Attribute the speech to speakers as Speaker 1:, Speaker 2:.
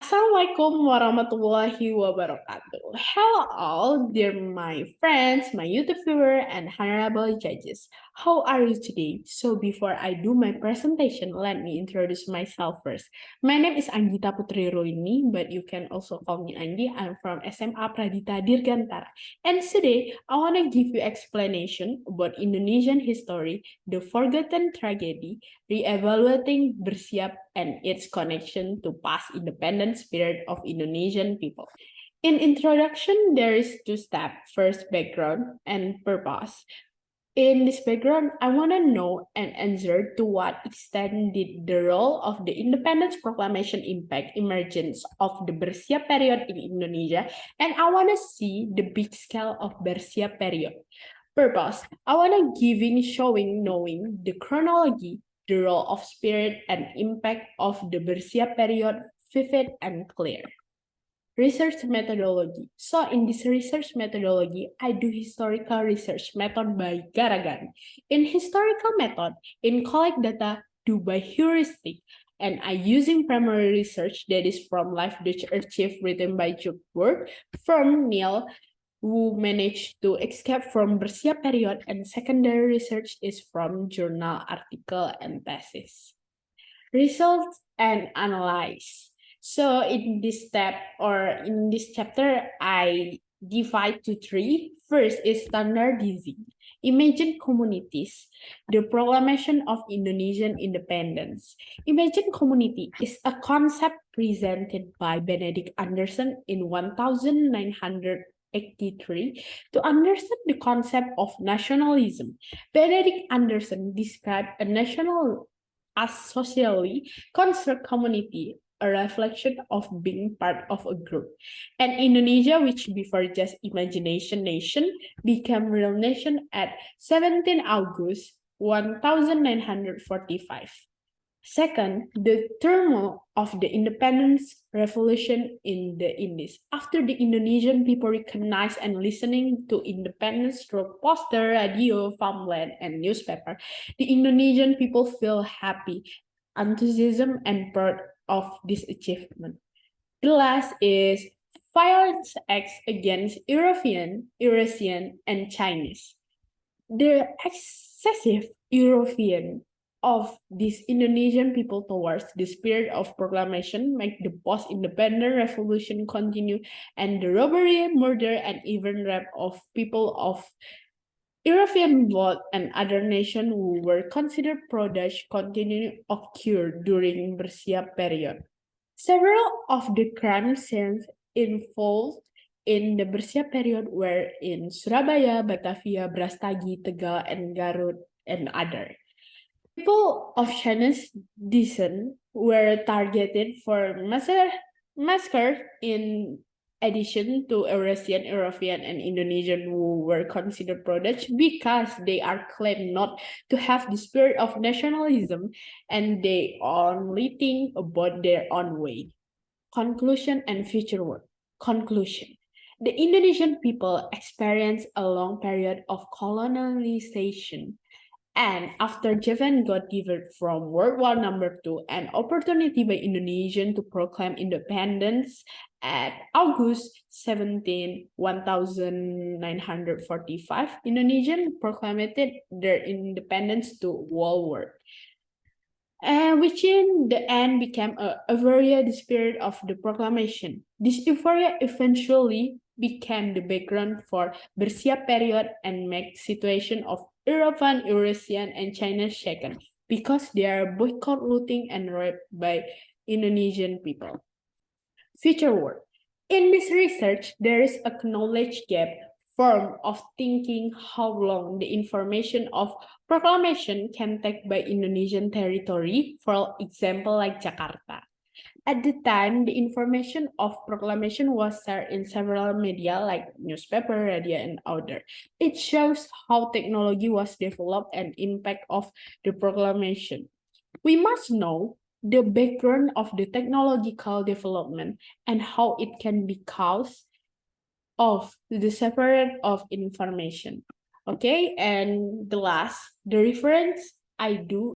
Speaker 1: Assalamualaikum warahmatullahi wabarakatuh. Hello all, dear my friends, my YouTube viewer, and honorable judges. How are you today? So before I do my presentation, let me introduce myself first. My name is Anggita Putri Roini, but you can also call me Anggi. I'm from SMA PRADITA Dirgantara. And today, I want to give you explanation about Indonesian history, the forgotten tragedy, re-evaluating Bersiap and its connection to past independent spirit of Indonesian people. In introduction, there is two steps. First, background and purpose. In this background, I want to know and answer to what extent did the role of the independence proclamation impact emergence of the Bersiap period in Indonesia, and I want to see the big scale of Bersiap period. Purpose, I want to showing knowing the chronology, the role of spirit and impact of the Bersiap period vivid and clear. Research methodology. So in this research methodology, I do historical research method by Garagan. In historical method, in collect data do by heuristic, and I using primary research that is from Live Dutch Archive written by Juke Word, from Neil, who managed to escape from Bersiap period, and secondary research is from journal article and thesis. Results and analyze. So in this step or in this chapter, I divide to three. First is standardizing. Imagine communities, the proclamation of Indonesian independence. Imagine community is a concept presented by Benedict Anderson in 1983 to understand the concept of nationalism. Benedict Anderson described a national as socially construct community, a reflection of being part of a group. And Indonesia, which before just imagination nation, became real nation at 17 August 1945. Second, the turmoil of the independence revolution in the Indies. After the Indonesian people recognized and listening to independence through poster, radio, farmland, and newspaper, the Indonesian people feel happy, enthusiasm, and proud of this achievement. The last is violence acts against European, Eurasian, and Chinese. The excessive European of these Indonesian people towards the spirit of proclamation make the post-independent revolution continue, and the robbery, murder, and even rape of people of European blood and other nations who were considered pro-Dutch continue occur during Bersiap period. Several of the crime scenes involved in the Bersiap period were in Surabaya, Batavia, Brastagi, Tegal, and Garut, and other. People of Chinese descent were targeted for massacre in addition to Eurasian, European, and Indonesian who were considered pro-Dutch because they are claimed not to have the spirit of nationalism and they only think about their own way. Conclusion and future work. Conclusion. The Indonesian people experienced a long period of colonialization. And after Japan got given from World War II, an opportunity by Indonesian to proclaim independence at August 17, 1945, Indonesian proclaimed their independence to whole world. Which in the end became a euphoria, the spirit of the proclamation. This euphoria eventually became the background for Bersiap period and make situation of European, Eurasian, and China shaken because they are boycott, looting, and raped by Indonesian people. Future work. In this research, there is a knowledge gap form of thinking how long the information of proclamation can take by Indonesian territory, for example, like Jakarta. At the time, the information of proclamation was shared in several media like newspaper, radio, and other. It shows how technology was developed and impact of the proclamation. We must know the background of the technological development and how it can be caused of the separate of information. Okay, and the last, the reference I do